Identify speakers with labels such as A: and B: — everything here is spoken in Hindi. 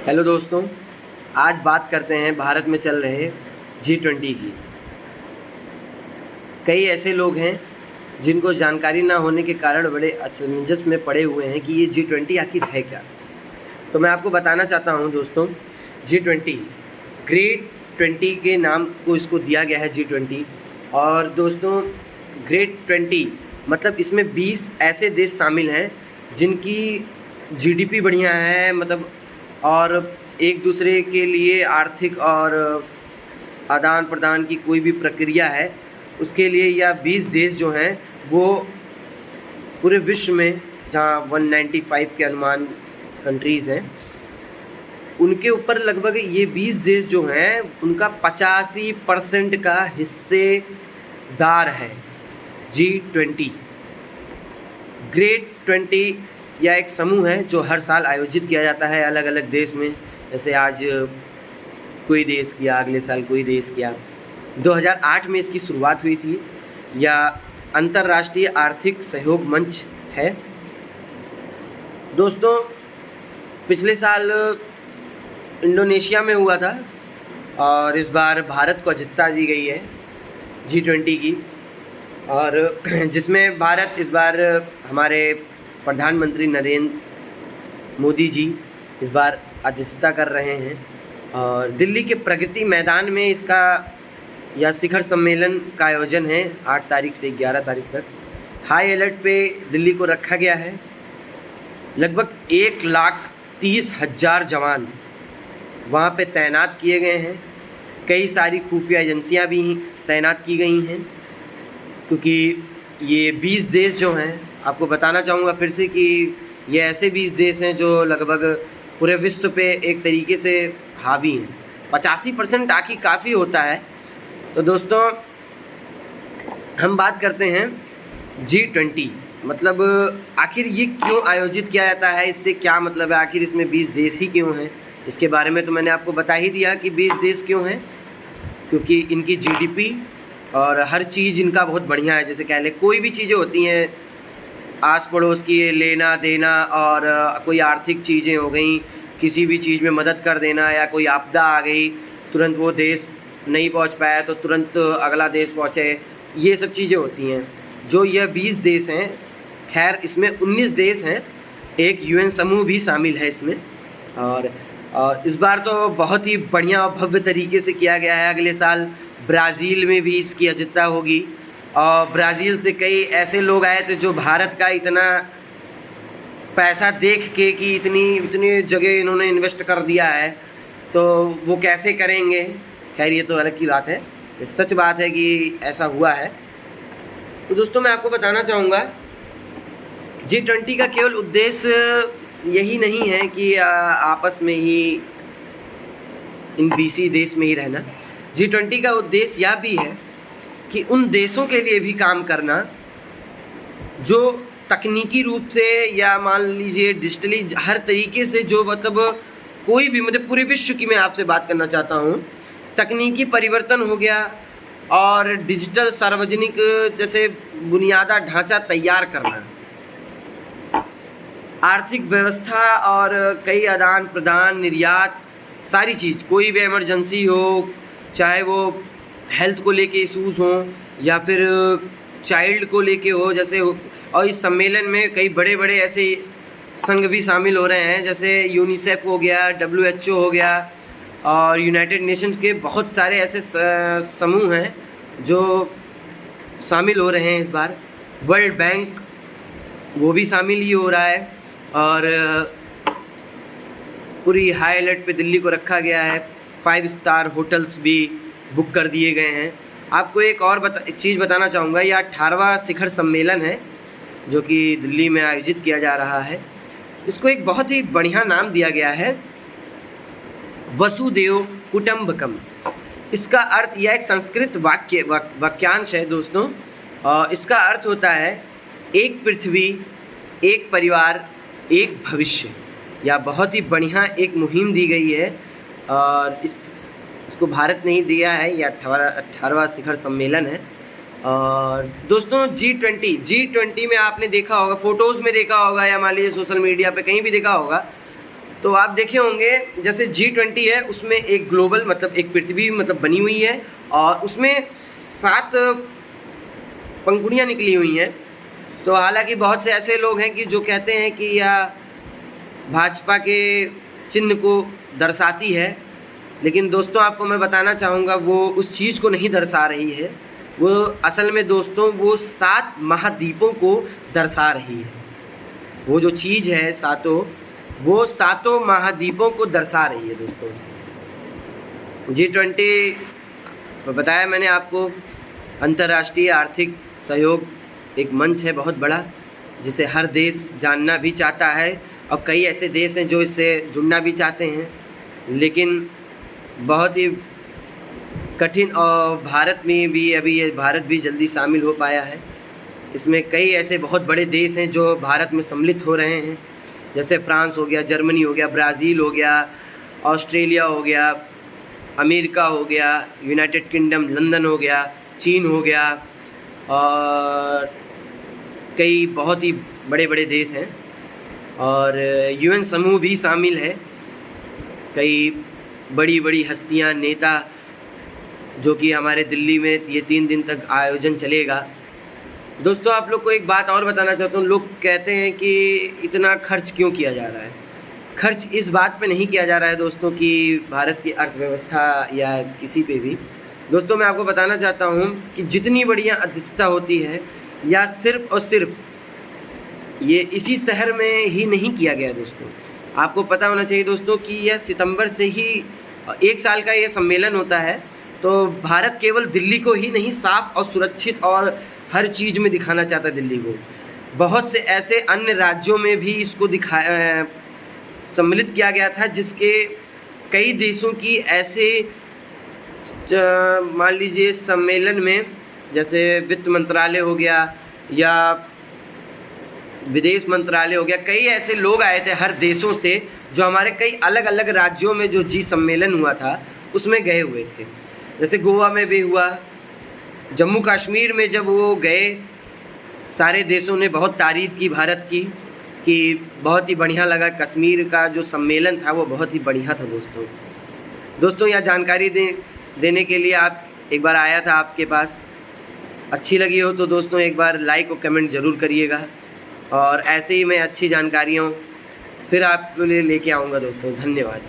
A: हेलो दोस्तों, आज बात करते हैं भारत में चल रहे G20 की। कई ऐसे लोग हैं जिनको जानकारी ना होने के कारण बड़े असमंजस में पड़े हुए हैं कि ये G20 आखिर है क्या। तो मैं आपको बताना चाहता हूँ दोस्तों, G20 ग्रेट 20 के नाम को इसको दिया गया है G20। और दोस्तों ग्रेट 20 मतलब इसमें 20 ऐसे देश शामिल हैं जिनकी GDP बढ़िया है, मतलब और एक दूसरे के लिए आर्थिक और आदान प्रदान की कोई भी प्रक्रिया है उसके लिए या 20 देश जो हैं वो पूरे विश्व में, जहाँ 195 के अनुमान कंट्रीज़ हैं, उनके ऊपर लगभग ये 20 देश जो हैं उनका 85% का हिस्सेदार है G20। ग्रेट 20 या एक समूह है जो हर साल आयोजित किया जाता है अलग अलग देश में। जैसे आज कोई देश किया, अगले साल कोई देश किया। 2008 में इसकी शुरुआत हुई थी। या अंतर्राष्ट्रीय आर्थिक सहयोग मंच है। दोस्तों पिछले साल इंडोनेशिया में हुआ था और इस बार भारत को अध्यक्षता दी गई है G20 की, और जिसमें भारत इस बार हमारे प्रधानमंत्री नरेंद्र मोदी जी इस बार अध्यक्षता कर रहे हैं। और दिल्ली के प्रगति मैदान में इसका या शिखर सम्मेलन का आयोजन है 8 तारीख से 11 तारीख तक। हाई अलर्ट पे दिल्ली को रखा गया है। लगभग 1,30,000 जवान वहाँ पे तैनात किए गए हैं। कई सारी खुफिया एजेंसियाँ भी तैनात की गई हैं, क्योंकि ये 20 देश जो हैं, आपको बताना चाहूँगा फिर से कि ये ऐसे 20 देश हैं जो लगभग पूरे विश्व पे एक तरीके से हावी हैं। 85% आखिर काफ़ी होता है। तो दोस्तों हम बात करते हैं G20 मतलब आखिर ये क्यों आयोजित किया जाता है, इससे क्या मतलब है, आखिर इसमें 20 देश ही क्यों हैं। इसके बारे में तो मैंने आपको बता ही दिया कि 20 देश क्यों हैं, क्योंकि इनकी GDP और हर चीज़ इनका बहुत बढ़िया है। जैसे कह लें कोई भी चीज़ें होती हैं आस पड़ोस की, लेना देना, और कोई आर्थिक चीज़ें हो गई, किसी भी चीज़ में मदद कर देना, या कोई आपदा आ गई तुरंत वो देश नहीं पहुंच पाया तो तुरंत अगला देश पहुंचे, ये सब चीज़ें होती हैं। जो यह 20 देश हैं, खैर इसमें 19 देश हैं, एक UN समूह भी शामिल है इसमें। और इस बार तो बहुत ही बढ़िया और भव्य तरीके से किया गया है। अगले साल ब्राज़ील में भी इसकी अध्यक्षता होगी, और ब्राज़ील से कई ऐसे लोग आए थे जो भारत का इतना पैसा देख के कि इतनी जगह इन्होंने इन्वेस्ट कर दिया है तो वो कैसे करेंगे। खैर ये तो अलग की बात है, ये सच बात है कि ऐसा हुआ है। तो दोस्तों मैं आपको बताना चाहूँगा G20 का केवल उद्देश्य यही नहीं है कि आपस में ही इन 20 देश में ही रहना। G20 का उद्देश्य यह भी है कि उन देशों के लिए भी काम करना जो तकनीकी रूप से या मान लीजिए डिजिटली हर तरीके से, जो मतलब कोई भी, मतलब पूरे विश्व की मैं आपसे बात करना चाहता हूँ, तकनीकी परिवर्तन हो गया और डिजिटल सार्वजनिक जैसे बुनियादा ढांचा तैयार करना, आर्थिक व्यवस्था और कई आदान प्रदान, निर्यात, सारी चीज़, कोई भी इमरजेंसी हो, चाहे वो हेल्थ को लेके इशूज़ हों या फिर चाइल्ड को लेके हो, जैसे हो। और इस सम्मेलन में कई बड़े बड़े ऐसे संघ भी शामिल हो रहे हैं, जैसे यूनिसेफ हो गया, WHO हो गया, और यूनाइटेड नेशंस के बहुत सारे ऐसे समूह हैं जो शामिल हो रहे हैं इस बार। वर्ल्ड बैंक वो भी शामिल ही हो रहा है। और पूरी हाई अलर्ट पे दिल्ली को रखा गया है। 5 स्टार होटल्स भी बुक कर दिए गए हैं। आपको एक और चीज़ बताना चाहूँगा, यह 18वां शिखर सम्मेलन है जो कि दिल्ली में आयोजित किया जा रहा है। इसको एक बहुत ही बढ़िया नाम दिया गया है, वसुदेव कुटुंबकम। इसका अर्थ, यह एक संस्कृत वाक्यांश है दोस्तों, और इसका अर्थ होता है एक पृथ्वी, एक परिवार, एक भविष्य। या बहुत ही बढ़िया एक मुहिम दी गई है और इसको भारत ने ही दिया है। यह 18वां शिखर सम्मेलन है। और दोस्तों G20 में आपने देखा होगा, फ़ोटोज़ में देखा होगा, या मान लीजिए सोशल मीडिया पे कहीं भी देखा होगा, तो आप देखे होंगे जैसे G20 है, उसमें एक ग्लोबल मतलब एक पृथ्वी मतलब बनी हुई है और उसमें 7 पंखुड़ियाँ निकली हुई हैं। तो हालांकि बहुत से ऐसे लोग हैं कि जो कहते हैं कि यह भाजपा के चिन्ह को दर्शाती है, लेकिन दोस्तों आपको मैं बताना चाहूँगा वो उस चीज़ को नहीं दर्शा रही है। वो असल में दोस्तों वो 7 महाद्वीपों को दर्शा रही है। वो जो चीज़ है वो सातों महाद्वीपों को दर्शा रही है दोस्तों। G20 बताया मैंने आपको, अंतर्राष्ट्रीय आर्थिक सहयोग एक मंच है बहुत बड़ा, जिसे हर देश जानना भी चाहता है और कई ऐसे देश हैं जो इससे जुड़ना भी चाहते हैं, लेकिन बहुत ही कठिन। और भारत में भी अभी ये भारत भी जल्दी शामिल हो पाया है। इसमें कई ऐसे बहुत बड़े देश हैं जो भारत में सम्मिलित हो रहे हैं, जैसे फ्रांस हो गया, जर्मनी हो गया, ब्राज़ील हो गया, ऑस्ट्रेलिया हो गया, अमेरिका हो गया, यूनाइटेड किंगडम, लंदन हो गया, चीन हो गया और कई बहुत ही बड़े बड़े देश हैं। और UN समूह भी शामिल है, कई बड़ी बड़ी हस्तियां, नेता, जो कि हमारे दिल्ली में ये 3 दिन तक आयोजन चलेगा। दोस्तों आप लोग को एक बात और बताना चाहता हूँ। लोग कहते हैं कि इतना खर्च क्यों किया जा रहा है। खर्च इस बात पे नहीं किया जा रहा है दोस्तों कि भारत की अर्थव्यवस्था या किसी पे भी। दोस्तों मैं आपको बताना चाहता हूँ कि जितनी बढ़िया अध्यक्षता होती है या सिर्फ़ और सिर्फ ये इसी शहर में ही नहीं किया गया दोस्तों। आपको पता होना चाहिए दोस्तों कि यह सितंबर से ही 1 साल का ये सम्मेलन होता है। तो भारत केवल दिल्ली को ही नहीं साफ और सुरक्षित और हर चीज़ में दिखाना चाहता है दिल्ली को। बहुत से ऐसे अन्य राज्यों में भी इसको सम्मिलित किया गया था, जिसके कई देशों की ऐसे मान लीजिए सम्मेलन में, जैसे वित्त मंत्रालय हो गया या विदेश मंत्रालय हो गया, कई ऐसे लोग आए थे हर देशों से, जो हमारे कई अलग अलग राज्यों में जो G सम्मेलन हुआ था उसमें गए हुए थे। जैसे गोवा में भी हुआ, जम्मू कश्मीर में जब वो गए, सारे देशों ने बहुत तारीफ़ की भारत की कि बहुत ही बढ़िया लगा। कश्मीर का जो सम्मेलन था वो बहुत ही बढ़िया था दोस्तों यह जानकारी देने के लिए आप एक बार आया था आपके पास। अच्छी लगी हो तो दोस्तों एक बार लाइक और कमेंट ज़रूर करिएगा, और ऐसे ही मैं अच्छी जानकारियाँ फिर आपके लिए लेके आऊँगा दोस्तों। धन्यवाद।